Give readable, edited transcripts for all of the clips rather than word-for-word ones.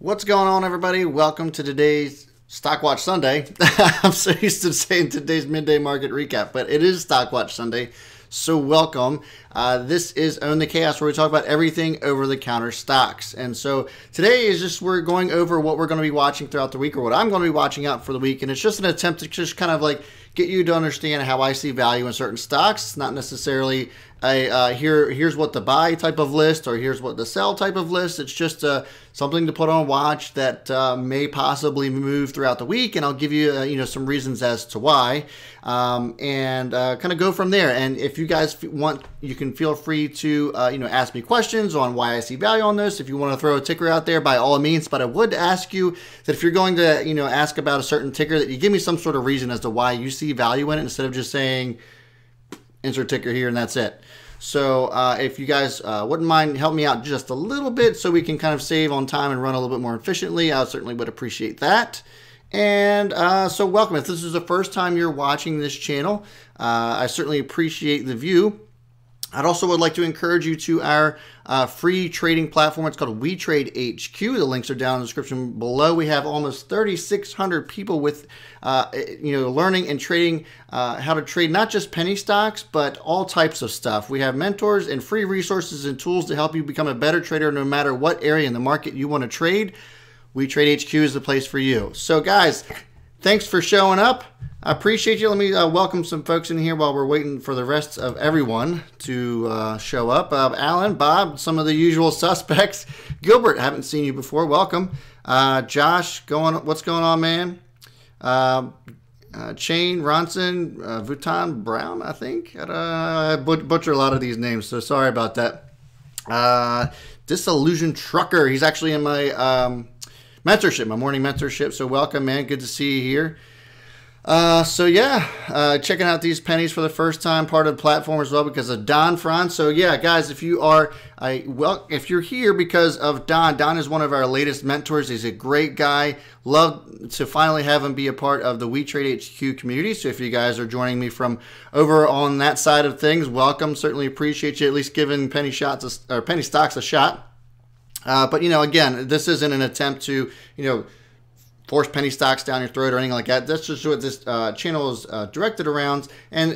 What's going on, everybody? Welcome to today's Stock Watch Sunday. I'm so used to saying today's midday market recap, but it is Stock Watch Sunday, so welcome. This is Own the Chaos, where we talk about everything over-the-counter stocks. And so today is just we're going over what we're going to be watching throughout the week, or what I'm going to be watching out for the week. And it's just an attempt to just kind of like get you to understand how I see value in certain stocks. It's not necessarily a here's what to buy type of list, or here's what to sell type of list. It's just something to put on watch that may possibly move throughout the week, and I'll give you some reasons as to why, and kind of go from there. And if you guys want, you can feel free to ask me questions on why I see value on this. If you want to throw a ticker out there, by all means. But I would ask you that if you're going to ask about a certain ticker, that you give me some sort of reason as to why you see value in it, instead of just saying insert ticker here and that's it. So if you guys wouldn't mind help me out just a little bit so we can kind of save on time and run a little bit more efficiently, I certainly would appreciate that. And so welcome. If this is the first time you're watching this channel, I certainly appreciate the view. I'd also would like to encourage you to our free trading platform. It's called WeTrade HQ. The links are down in the description below. We have almost 3,600 people with, learning and trading how to trade not just penny stocks, but all types of stuff. We have mentors and free resources and tools to help you become a better trader no matter what area in the market you want to trade. WeTrade HQ is the place for you. So guys, thanks for showing up. I appreciate you. Let me welcome some folks in here while we're waiting for the rest of everyone to show up. Alan, Bob, some of the usual suspects. Gilbert, haven't seen you before. Welcome. Josh, what's going on, man? Shane, Ronson, Vuitton Brown, I think. I butcher a lot of these names, so sorry about that. Disillusioned Trucker. He's actually in my mentorship, my morning mentorship. So welcome, man. Good to see you here. Checking out these pennies for the first time, part of the platform as well because of Don Franz. So yeah, guys, if you're here because of Don is one of our latest mentors. He's a great guy. Love to finally have him be a part of the WeTrade HQ community. So if you guys are joining me from over on that side of things, welcome. Certainly appreciate you at least giving penny stocks a shot. But again, this isn't an attempt to force penny stocks down your throat or anything like that. That's just what this channel is directed around. And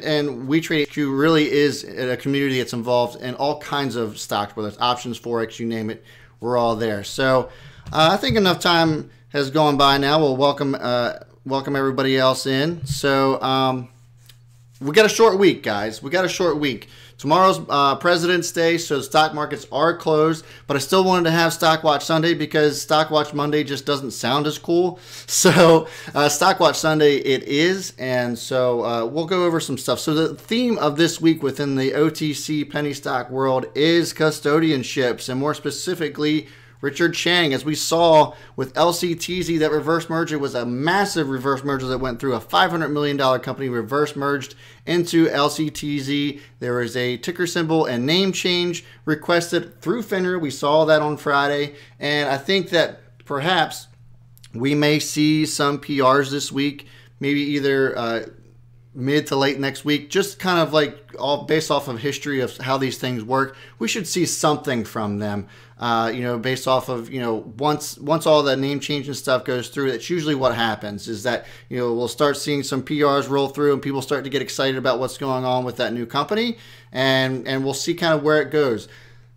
WeTrade HQ really is a community that's involved in all kinds of stocks, whether it's options, Forex, you name it, we're all there. So I think enough time has gone by now. We'll welcome everybody else in. So we got a short week, guys. We got a short week. Tomorrow's President's Day, so stock markets are closed, but I still wanted to have Stock Watch Sunday because Stock Watch Monday just doesn't sound as cool. So Stock Watch Sunday it is, and so we'll go over some stuff. So the theme of this week within the OTC penny stock world is custodianships, and more specifically, Richard Chang. As we saw with LCTZ, that reverse merger was a massive reverse merger that went through. A $500 million company reverse merged into LCTZ. There was a ticker symbol and name change requested through FINRA. We saw that on Friday. And I think that perhaps we may see some PRs this week, maybe either mid to late next week, just kind of like all based off of history of how these things work. We should see something from them, based off of, once all that name change and stuff goes through. That's usually what happens, is that, we'll start seeing some PRs roll through and people start to get excited about what's going on with that new company, and we'll see kind of where it goes.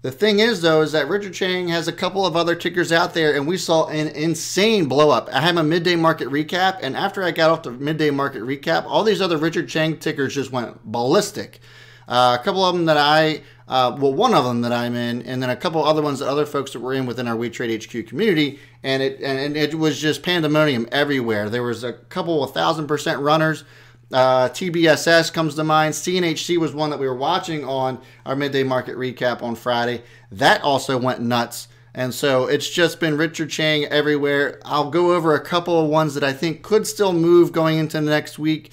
The thing is, though, is that Richard Chang has a couple of other tickers out there, and we saw an insane blow up. I had my midday market recap, and after I got off the midday market recap, all these other Richard Chang tickers just went ballistic. A couple of them that one of them that I'm in, and then a couple other ones that other folks that were in within our WeTrade HQ community, and it was just pandemonium everywhere. There was a couple of 1,000% runners. TBSS comes to mind. CNHC was one that we were watching on our midday market recap on Friday. That also went nuts. And so it's just been Richard Chang everywhere. I'll go over a couple of ones that I think could still move going into next week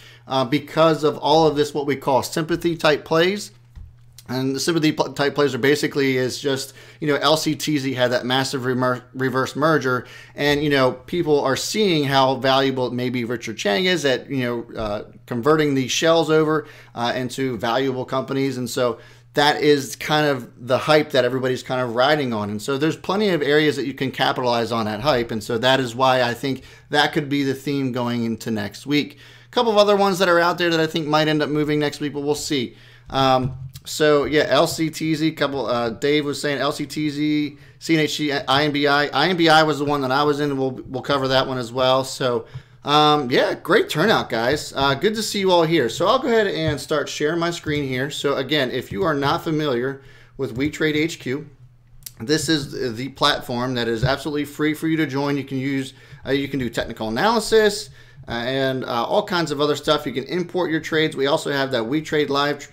because of all of this, what we call sympathy type plays. And the sympathy type plays are basically is just, LCTZ had that massive reverse merger, and, people are seeing how valuable maybe Richard Chang is at, converting these shells over into valuable companies. And so that is kind of the hype that everybody's kind of riding on. And so there's plenty of areas that you can capitalize on that hype. And so that is why I think that could be the theme going into next week. A couple of other ones that are out there that I think might end up moving next week, but we'll see. So yeah, LCTZ, Dave was saying LCTZ, CNHC, INBI. INBI was the one that I was in. We'll cover that one as well. So yeah, great turnout, guys. Good to see you all here. So I'll go ahead and start sharing my screen here. So again, if you are not familiar with WeTrade HQ, this is the platform that is absolutely free for you to join. You can use, you can do technical analysis and all kinds of other stuff. You can import your trades. We also have that WeTrade Live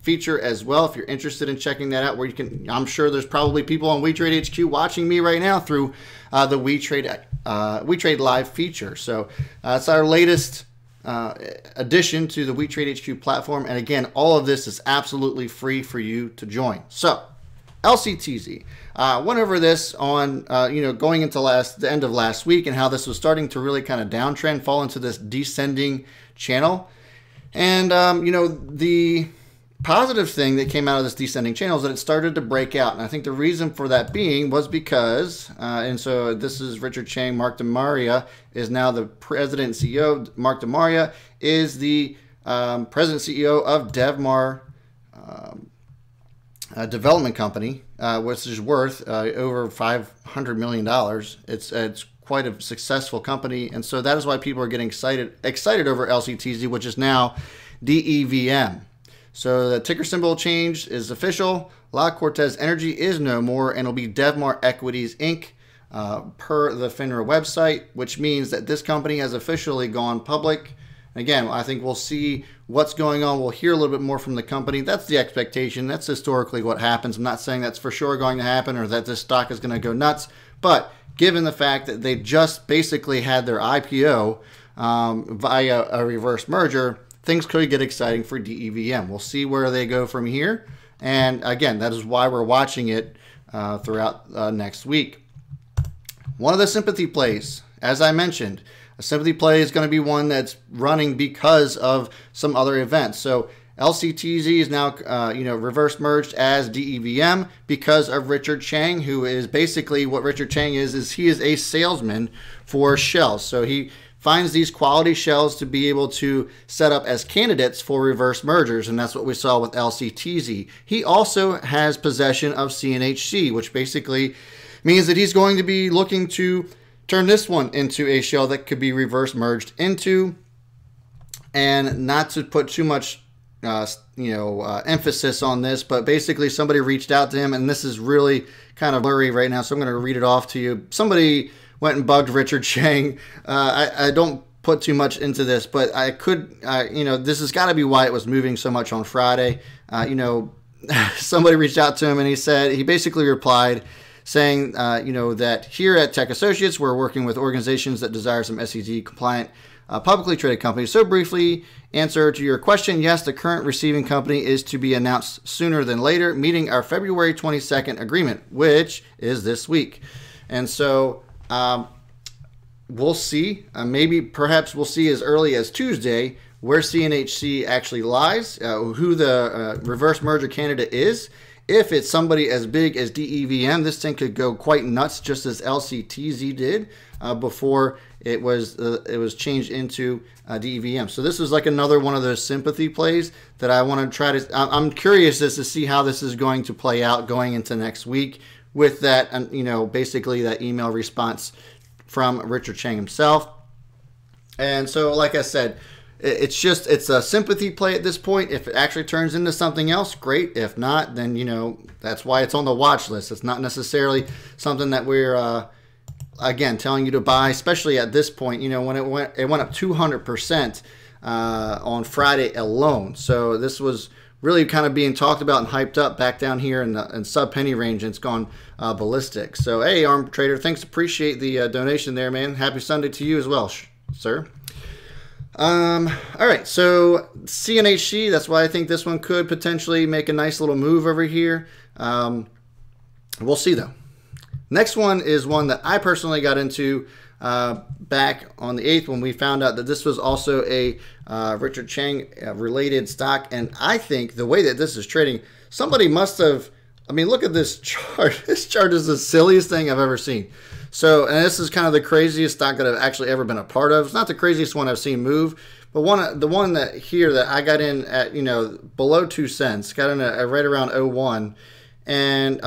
feature as well, if you're interested in checking that out, where you can, I'm sure there's probably people on WeTrade HQ watching me right now through the WeTrade Live feature. So it's our latest addition to the WeTrade HQ platform. And again, all of this is absolutely free for you to join. So LCTZ. Went over this on, going into the end of last week, and how this was starting to really kind of downtrend, fall into this descending channel. And, the positive thing that came out of this descending channel is that it started to break out. And I think the reason for that being was because, and so this is Richard Chang, Mark DeMaria is now the president and CEO. Mark DeMaria is the president and CEO of DevMar development company, which is worth over $500 million. It's quite a successful company, and so that is why people are getting excited over LCTZ, which is now DEVM. So the ticker symbol change is official. La Cortez Energy is no more, and it'll be DevMar Equities Inc. Per the FINRA website, which means that this company has officially gone public. Again, I think we'll see what's going on. We'll hear a little bit more from the company. That's the expectation. That's historically what happens. I'm not saying that's for sure going to happen or that this stock is going to go nuts. But given the fact that they just basically had their IPO via a reverse merger, things could get exciting for DEVM. We'll see where they go from here. And again, that is why we're watching it throughout next week. One of the sympathy plays, as I mentioned, a sympathy play is going to be one that's running because of some other events. So LCTZ is now, reverse merged as DEVM because of Richard Chang, who is basically what Richard Chang is he is a salesman for shells. So he finds these quality shells to be able to set up as candidates for reverse mergers, and that's what we saw with LCTZ. He also has possession of CNHC, which basically means that he's going to be looking to turn this one into a shell that could be reverse merged into, and not to put too much emphasis on this, but basically somebody reached out to him, and this is really kind of blurry right now, so I'm going to read it off to you. Somebody went and bugged Richard Chang. I don't put too much into this, but I could, this has got to be why it was moving so much on Friday. Somebody reached out to him, and he basically replied saying, that here at Tech Associates, we're working with organizations that desire some SEC compliant publicly traded companies. So briefly, answer to your question, yes, the current receiving company is to be announced sooner than later, meeting our February 22nd agreement, which is this week. And so we'll see, perhaps we'll see as early as Tuesday where CNHC actually lies, who the reverse merger candidate is. If it's somebody as big as DEVM, this thing could go quite nuts, just as LCTZ did before it was changed into DEVM. So this is like another one of those sympathy plays that I want to try to. I'm curious as to see how this is going to play out going into next week with that, basically that email response from Richard Chang himself. And so, like I said, it's a sympathy play at this point. If it actually turns into something else, great. If not, then, that's why it's on the watch list. It's not necessarily something that we're, again, telling you to buy, especially at this point, when it went up 200% on Friday alone. So this was really kind of being talked about and hyped up back down here in the sub-penny range, and it's gone ballistic. So, hey, Arm Trader, thanks. Appreciate the donation there, man. Happy Sunday to you as well, sir. All right, so CNHC, that's why I think this one could potentially make a nice little move over here. We'll see, though. Next one is one that I personally got into back on the 8th when we found out that this was also a Richard Chang related stock. And I think the way that this is trading, somebody must have, I mean, look at this chart. This chart is the silliest thing I've ever seen. So, and this is kind of the craziest stock that I've actually ever been a part of. It's not the craziest one I've seen move, but the one that here that I got in at, below 2 cents, got in at right around 01, and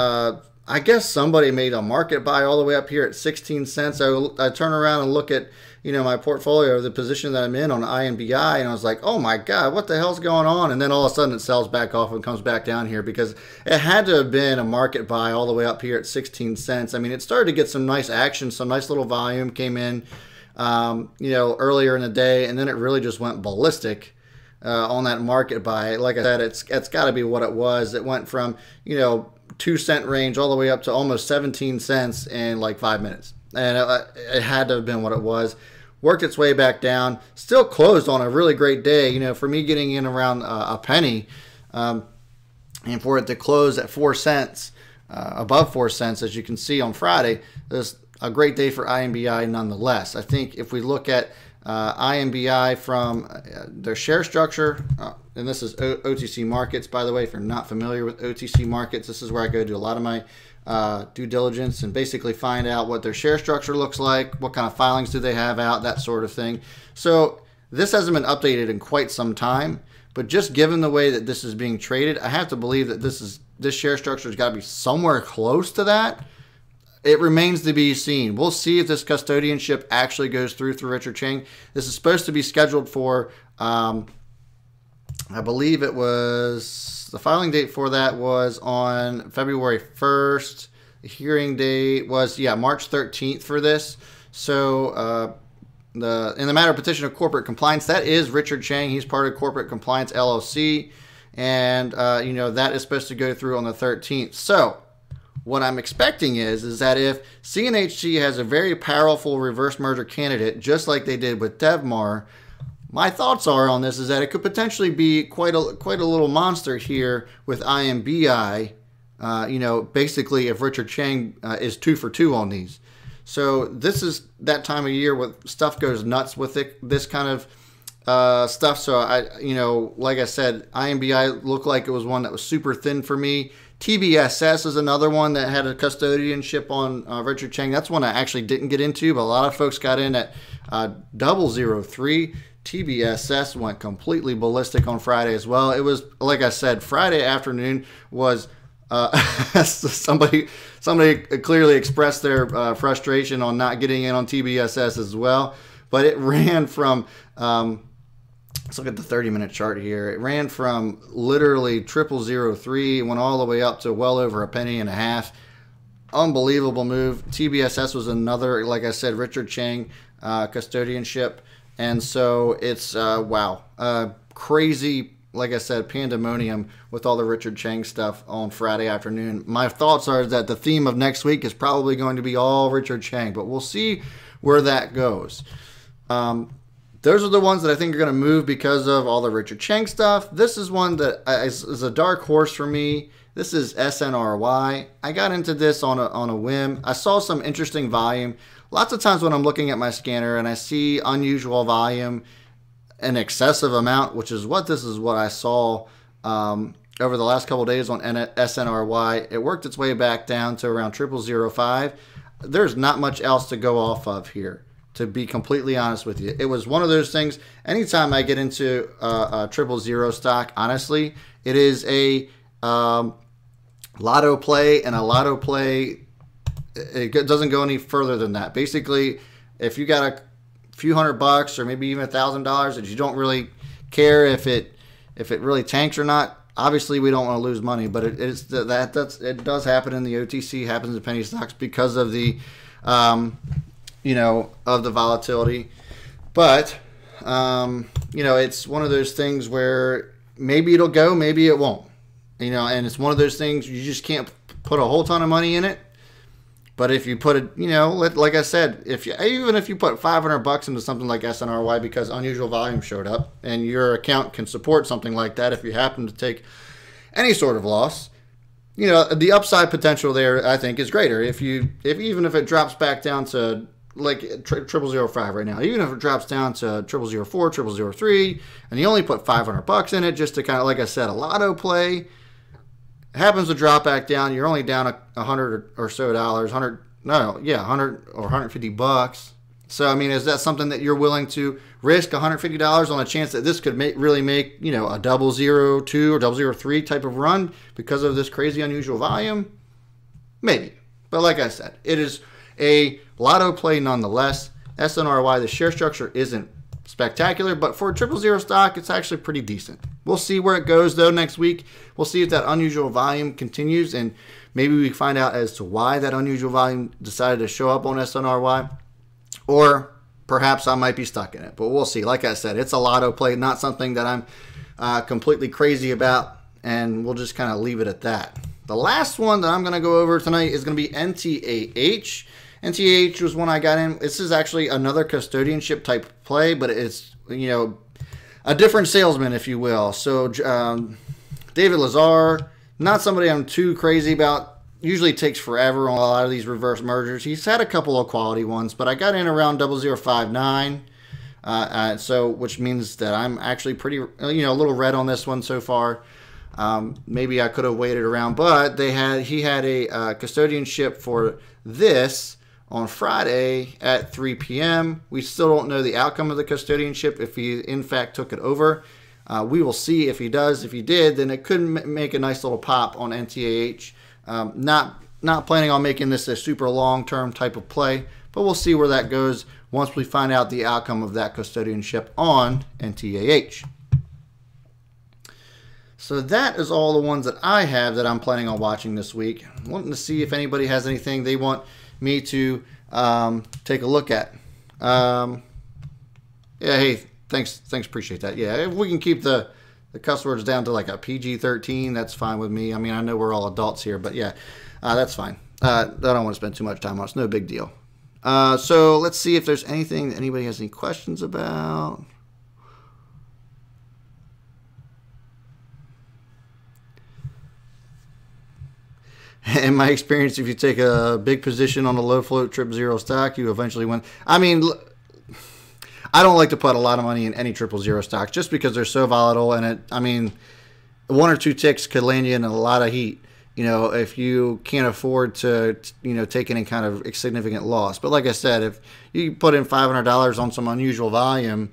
I guess somebody made a market buy all the way up here at 16 cents. I turn around and look at, my portfolio, the position that I'm in on INBI, and I was like, oh my God, what the hell's going on? And then all of a sudden it sells back off and comes back down here because it had to have been a market buy all the way up here at 16 cents. I mean, it started to get some nice action, some nice little volume came in, earlier in the day, and then it really just went ballistic on that market buy. Like I said, it's got to be what it was. It went from, 2 cent range all the way up to almost 17 cents in like 5 minutes. And it had to have been what it was. Worked its way back down. Still closed on a really great day. For me getting in around a penny, and for it to close at 4 cents, above 4 cents, as you can see on Friday, it was a great day for INBI nonetheless. I think if we look at INBI from their share structure, and this is OTC Markets, by the way, if you're not familiar with OTC Markets, this is where I go do a lot of my due diligence and basically find out what their share structure looks like, what kind of filings do they have out, that sort of thing. So this hasn't been updated in quite some time, but just given the way that this is being traded, I have to believe that this share structure has got to be somewhere close to that. It remains to be seen. We'll see if this custodianship actually goes through Richard Chang. This is supposed to be scheduled for, I believe it was, the filing date for that was on February 1st. The hearing date was, March 13th for this. So in the matter of petition of corporate compliance, that is Richard Chang. He's part of Corporate Compliance LLC. And, that is supposed to go through on the 13th. So what I'm expecting is that if CNHC has a very powerful reverse merger candidate, just like they did with DevMar, my thoughts are on this is that it could potentially be quite a little monster here with INBI. Basically if Richard Chang is 2 for 2 on these. So this is that time of year where stuff goes nuts with this kind of stuff. So like I said, INBI looked like it was one that was super thin for me. TBSS is another one that had a custodianship on Richard Chang. That's one I actually didn't get into, but a lot of folks got in at 003. TBSS went completely ballistic on Friday as well. It was, like I said, Friday afternoon was somebody clearly expressed their frustration on not getting in on TBSS as well. But it ran from, let's look at the 30-minute chart here. It ran from literally 0003, went all the way up to well over a penny and a half. Unbelievable move. TBSS was another, like I said, Richard Chang custodianship. And so it's, wow, crazy, like I said, pandemonium with all the Richard Chang stuff on Friday afternoon. My thoughts are that the theme of next week is probably going to be all Richard Chang, but we'll see where that goes. Those are the ones that I think are going to move because of all the Richard Chang stuff. This is one that is a dark horse for me. This is SNRY. I got into this on a whim. I saw some interesting volume. Lots of times when I'm looking at my scanner and I see unusual volume, an excessive amount, which is what I saw over the last couple of days on SNRY. It worked its way back down to around 0005. There's not much else to go off of here, to be completely honest with you. It was one of those things, anytime I get into a 000 stock, honestly, it is a lotto play, and a lotto play, it doesn't go any further than that. Basically, if you got a few $100 or maybe even $1,000 that you don't really care if it really tanks or not, obviously we don't want to lose money, but it does happen in the OTC, happens in penny stocks because of the of the volatility. But it's one of those things where maybe it'll go, maybe it won't. And it's one of those things you just can't put a whole ton of money in it. But if you put it, like I said, even if you put $500 into something like SNRY because unusual volume showed up, and your account can support something like that, if you happen to take any sort of loss, the upside potential there, I think, is greater. Even if it drops back down to like 0005 right now, even if it drops down to 0004, 0003, and you only put $500 in it just to kind of, like I said, a lotto play, happens to drop back down, you're only down $100 or so, 100 or $150. So, I mean, is that something that you're willing to risk $150 on a chance that this could really make, you know, a 002 or 003 type of run because of this crazy unusual volume? Maybe. But like I said, it is a lotto play nonetheless. SNRY, the share structure isn't spectacular, but for a 000 stock, it's actually pretty decent. We'll see where it goes, though, next week. We'll see if that unusual volume continues, and maybe we find out as to why that unusual volume decided to show up on SNRY. Or perhaps I might be stuck in it, but we'll see. Like I said, it's a lotto play, not something that I'm completely crazy about, and we'll just kind of leave it at that. The last one that I'm going to go over tonight is going to be NTAH. NTAH was one I got in. This is actually another custodianship type play, but it's, you know, a different salesman, if you will. So David Lazar, not somebody I'm too crazy about. Usually takes forever on a lot of these reverse mergers. He's had a couple of quality ones, but I got in around 0059, so which means that I'm actually pretty, you know, a little red on this one so far. Maybe I could have waited around, but he had a custodianship for this on Friday at 3 p.m. We still don't know the outcome of the custodianship if he in fact took it over. We will see if he does. If he did, then it could make a nice little pop on NTAH. Not planning on making this a super long-term type of play, but we'll see where that goes once we find out the outcome of that custodianship on NTAH. So that is all the ones that I have that I'm planning on watching this week. I'm wanting to see if anybody has anything they want me to take a look at. Yeah, hey, thanks, appreciate that. Yeah, if we can keep the cuss words down to like a PG-13, that's fine with me. I mean, I know we're all adults here, but yeah, that's fine. I don't want to spend too much time on it. It's no big deal. So let's see if there's anything that anybody has any questions about. In my experience, if you take a big position on a low float 000 stock, you eventually win. I mean, I don't like to put a lot of money in any 000 stocks just because they're so volatile, and I mean, one or two ticks could land you in a lot of heat, you know, if you can't afford to, you know, take any kind of significant loss. But like I said, if you put in $500 on some unusual volume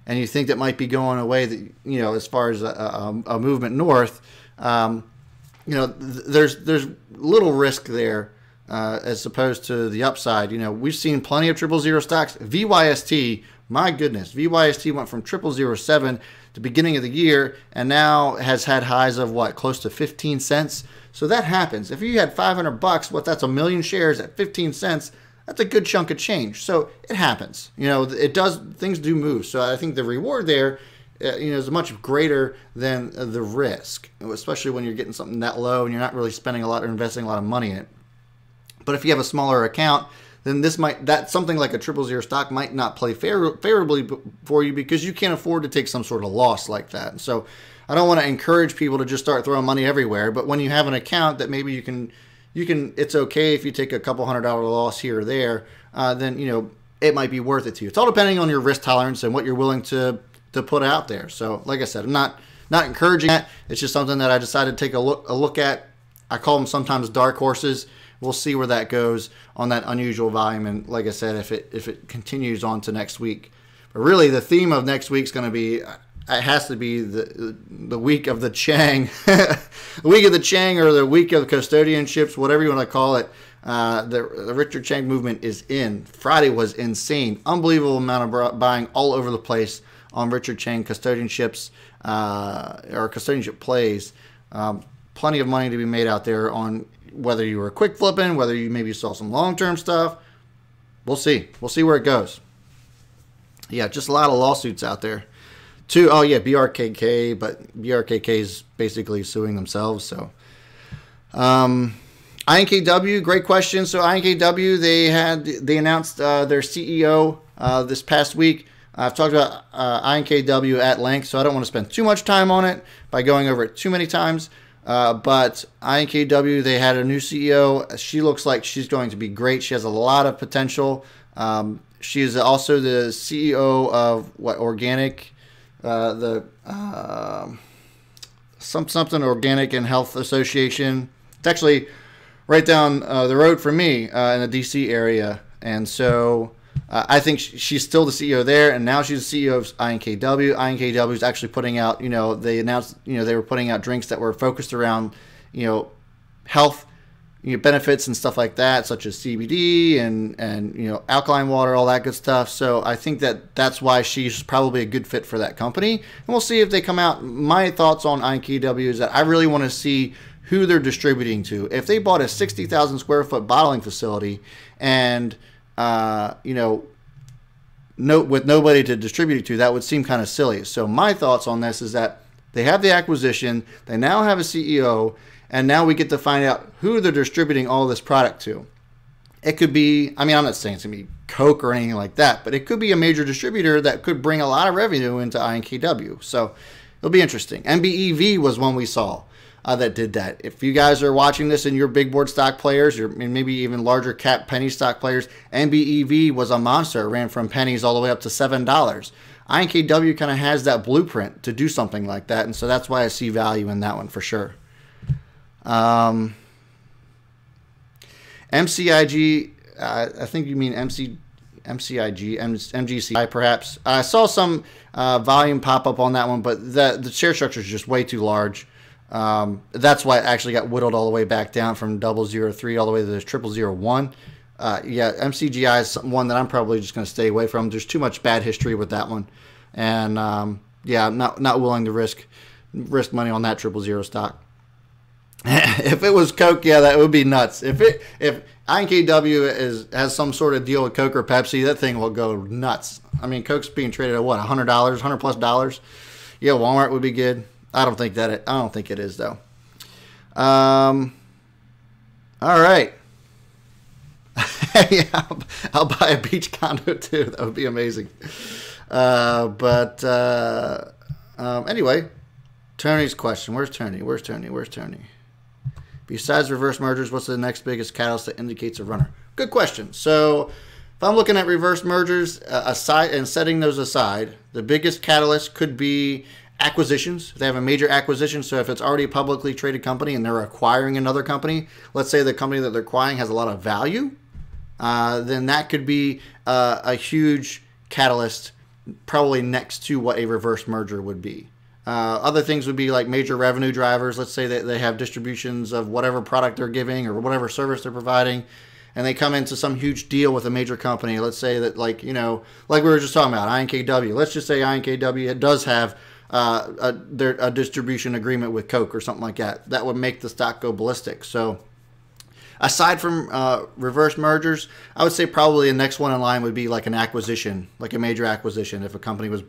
and you think that might be going away, that, you know, as far as a movement north, you know, there's little risk there. As opposed to the upside. You know, we've seen plenty of 000 stocks. VYST, my goodness, VYST went from 0007 the beginning of the year and now has had highs of what, close to 15 cents. So that happens. If you had $500, what, that's a million shares at 15 cents. That's a good chunk of change. So it happens. You know, it does, things do move. So I think the reward there, you know, is much greater than the risk, especially when you're getting something that low and you're not really spending a lot or investing a lot of money in it. But if you have a smaller account, then that something like a 000 stock might not play favorably for you because you can't afford to take some sort of loss like that. So I don't want to encourage people to just start throwing money everywhere. But when you have an account that maybe you can, it's okay if you take a couple $100 loss here or there, then, you know, it might be worth it to you. It's all depending on your risk tolerance and what you're willing to put out there. So like I said, I'm not encouraging that. It's just something that I decided to take a look at. I call them sometimes dark horses. We'll see where that goes on that unusual volume, and like I said, if it continues on to next week. But really, the theme of next week's going to be, it has to be the week of the Chang, the week of the Chang, or the week of custodianships, whatever you want to call it. The Richard Chang movement is in. Friday was insane, unbelievable amount of buying all over the place on Richard Chang custodianships or custodianship plays. Plenty of money to be made out there on. Whether you were quick flipping, whether you maybe saw some long-term stuff, we'll see. We'll see where it goes. Yeah, just a lot of lawsuits out there. Oh yeah, BRKK, but BRKK is basically suing themselves. So, INKW, great question. So INKW, they announced their CEO this past week. I've talked about INKW at length, so I don't want to spend too much time on it by going over it too many times. But INKW, they had a new CEO. She looks like she's going to be great. She has a lot of potential. She is also the CEO of Organic, the something Organic and Health Association. It's actually right down the road from me in the DC area, and so I think she's still the CEO there, and now she's the CEO of INKW. INKW is actually putting out, they announced, they were putting out drinks that were focused around, health, benefits and stuff like that, such as CBD and alkaline water, all that good stuff. So I think that's why she's probably a good fit for that company. And we'll see if they come out. My thoughts on INKW is that I really want to see who they're distributing to. If they bought a 60,000 square foot bottling facility and with nobody to distribute it to, that would seem kind of silly. So my thoughts on this is that they have the acquisition, they now have a CEO, and now we get to find out who they're distributing all this product to. It could be, I'm not saying it's going to be Coke or anything like that, but it could be a major distributor that could bring a lot of revenue into INKW. So it'll be interesting. MBEV was one we saw that did that. If you guys are watching this and you're big board stock players, or maybe even larger cap penny stock players, MBEV was a monster. It ran from pennies all the way up to $7. INKW kind of has that blueprint to do something like that, and so that's why I see value in that one for sure. MCIG, I think you mean MCIG, MGCI perhaps. I saw some volume pop up on that one, but the share structure is just way too large. That's why it actually got whittled all the way back down from 003 all the way to the 0001. Yeah, MCGI is one that I'm probably just going to stay away from. There's too much bad history with that one, and yeah, I'm not willing to risk money on that 000 stock. If it was Coke, yeah, that would be nuts. If INKW has some sort of deal with Coke or Pepsi, that thing will go nuts. Coke's being traded at what, $100, $100+? Yeah, Walmart would be good. I don't think it is though. All right. Yeah, I'll buy a beach condo too. That would be amazing. Anyway, Tony's question. Where's Tony? Besides reverse mergers, what's the next biggest catalyst that indicates a runner? Good question. So if I'm looking at reverse mergers aside and setting those aside, the biggest catalyst could be acquisitions. If they have a major acquisition, so if it's already a publicly traded company and they're acquiring another company, let's say the company that they're acquiring has a lot of value, then that could be a huge catalyst, probably next to what a reverse merger would be. Other things would be like major revenue drivers. Let's say that they have distributions of whatever product they're giving or whatever service they're providing, and they come into some huge deal with a major company. Let's say that, like we were just talking about, INKW. Let's just say INKW does have a distribution agreement with Coke or something like that. That would make the stock go ballistic. So aside from reverse mergers, I would say probably the next one in line would be like an acquisition, like a major acquisition. If a company was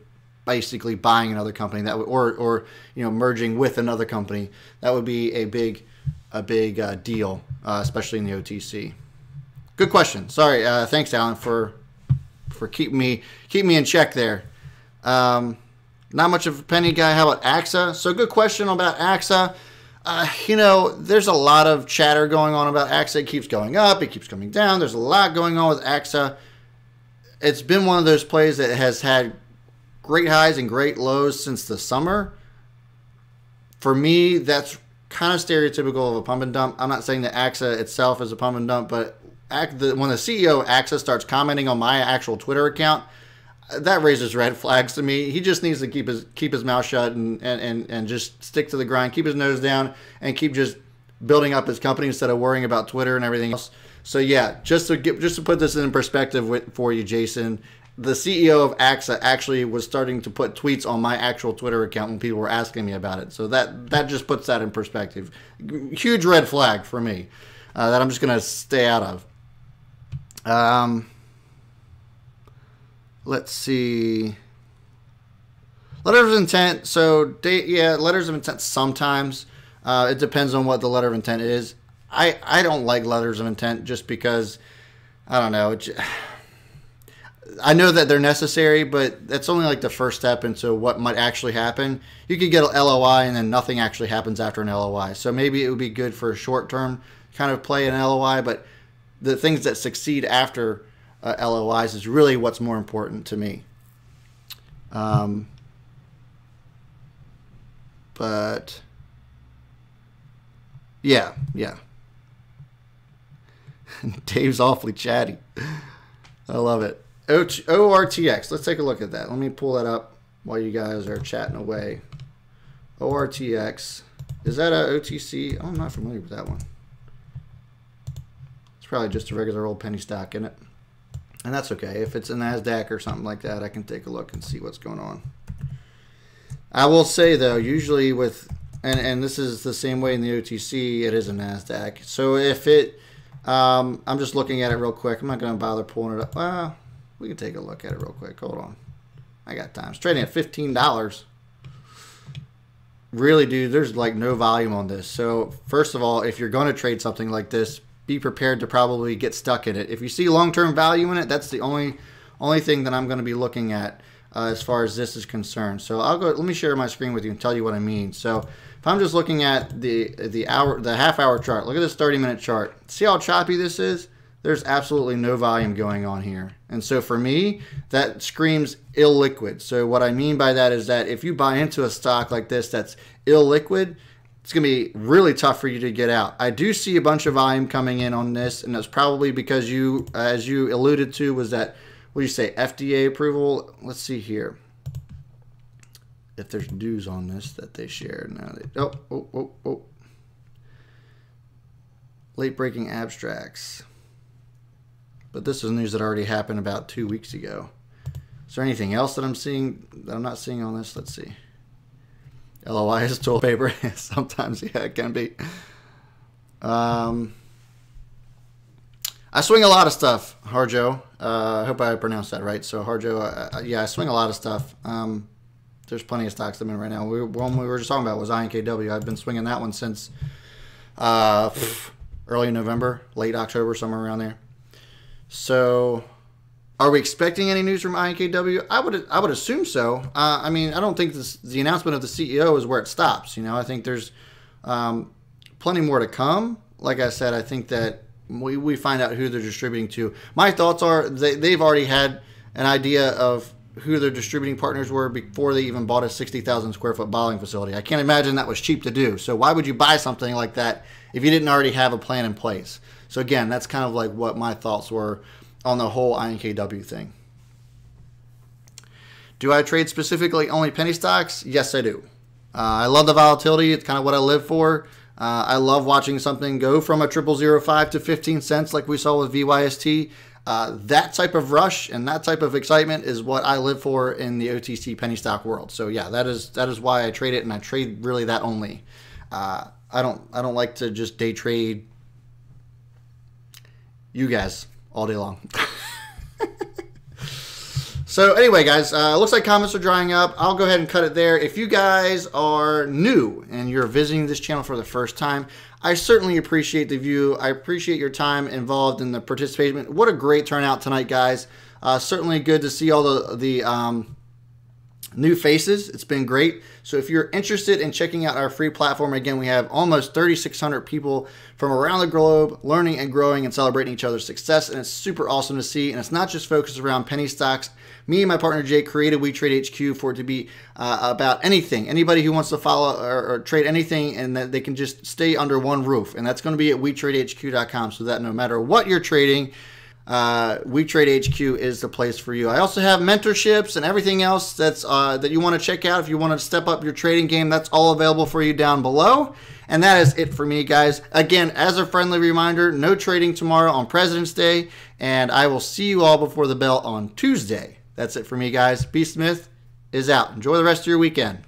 basically buying another company, that would, or merging with another company, that would be a big deal, especially in the OTC. Good question. Sorry, thanks, Alan, for keeping me in check there. Not much of a penny guy. How about AXA? So good question about AXA. There's a lot of chatter going on about AXA. It keeps going up. It keeps coming down. There's a lot going on with AXA. It's been one of those plays that has had great highs and great lows since the summer. For me, that's kind of stereotypical of a pump and dump. I'm not saying that AXA itself is a pump and dump, but when the CEO of AXA starts commenting on my actual Twitter account, that raises red flags to me. He just needs to keep his mouth shut and just stick to the grind, keep his nose down, and keep just building up his company instead of worrying about Twitter and everything else. So yeah, just to put this in perspective for you, Jason, the CEO of AXA actually was starting to put tweets on my actual Twitter account when people were asking me about it. So that just puts that in perspective. Huge red flag for me that I'm just going to stay out of. Let's see. Letters of intent. So, letters of intent sometimes. It depends on what the letter of intent is. I don't like letters of intent just because, I don't know. I know that they're necessary, but that's only like the first step into what might actually happen. You could get an LOI and then nothing actually happens after an LOI. So maybe it would be good for a short-term kind of play in an LOI, but the things that succeed after LOIs is really what's more important to me. But Yeah, yeah. Dave's awfully chatty. I love it. ORTX. Let's take a look at that. Let me pull that up while you guys are chatting away. ORTX. Is that a OTC? Oh, I'm not familiar with that one. It's probably just a regular old penny stock in it. And that's okay. If it's a NASDAQ or something like that, I can take a look and see what's going on. I will say, though, usually with, and this is the same way in the OTC, it is a NASDAQ. So if it, I'm just looking at it real quick. I'm not going to bother pulling it up. Well, we can take a look at it real quick. Hold on. I got time. It's trading at $15. Really, dude, there's like no volume on this. So first of all, if you're going to trade something like this, be prepared to probably get stuck in it. If you see long-term value in it, that's the only thing that I'm going to be looking at as far as this is concerned. So I'll go. Let me share my screen with you and tell you what I mean. So if I'm just looking at the half-hour chart, look at this 30-minute chart. See how choppy this is? There's absolutely no volume going on here. And so for me, that screams illiquid. So what I mean by that is that if you buy into a stock like this that's illiquid, it's going to be really tough for you to get out. I do see a bunch of volume coming in on this, and that's probably because you, as you alluded to, was that, what do you say, FDA approval? Let's see here. If there's news on this that they shared. Now they, late-breaking abstracts. But this is news that already happened about 2 weeks ago. Is there anything else that I'm seeing that I'm not seeing on this? Let's see. LOI is toilet paper. Sometimes, yeah, it can be. I swing a lot of stuff, Harjo. I hope I pronounced that right. So Harjo, yeah, I swing a lot of stuff. There's plenty of stocks I'm in right now. One we were just talking about was INKW. I've been swinging that one since early November, late October, somewhere around there. So, are we expecting any news from INKW? I would assume so. I mean, I don't think the announcement of the CEO is where it stops. You know, I think there's plenty more to come. Like I said, I think that we find out who they're distributing to. My thoughts are they've already had an idea of who their distributing partners were before they even bought a 60,000 square foot bottling facility. I can't imagine that was cheap to do. So why would you buy something like that if you didn't already have a plan in place? So again, that's kind of like what my thoughts were on the whole INKW thing. Do I trade specifically only penny stocks? Yes, I do. I love the volatility. It's kind of what I live for. I love watching something go from a 0005 to 15 cents like we saw with VYST. That type of rush and that type of excitement is what I live for in the OTC penny stock world. So yeah, that is why I trade it, and I trade really that only. I don't like to just day trade you guys all day long. So anyway, guys, looks like comments are drying up. I'll go ahead and cut it there. If you guys are new and you're visiting this channel for the first time, I certainly appreciate the view. I appreciate your time involved in the participation. What a great turnout tonight, guys. Certainly good to see all the new faces. It's been great. So if you're interested in checking out our free platform, again, we have almost 3,600 people from around the globe learning and growing and celebrating each other's success, and it's super awesome to see. And it's not just focused around penny stocks. Me and my partner Jay created WeTrade HQ for it to be about anything. Anybody who wants to follow or trade anything, and that they can just stay under one roof. And that's going to be at WeTradeHQ.com, so that no matter what you're trading, WeTrade HQ is the place for you. I also have mentorships and everything else that's that you want to check out. If you want to step up your trading game, that's all available for you down below. And that is it for me, guys. Again, as a friendly reminder, no trading tomorrow on President's Day, and I will see you all before the bell on Tuesday. That's it for me, guys. B. Smith is out. Enjoy the rest of your weekend.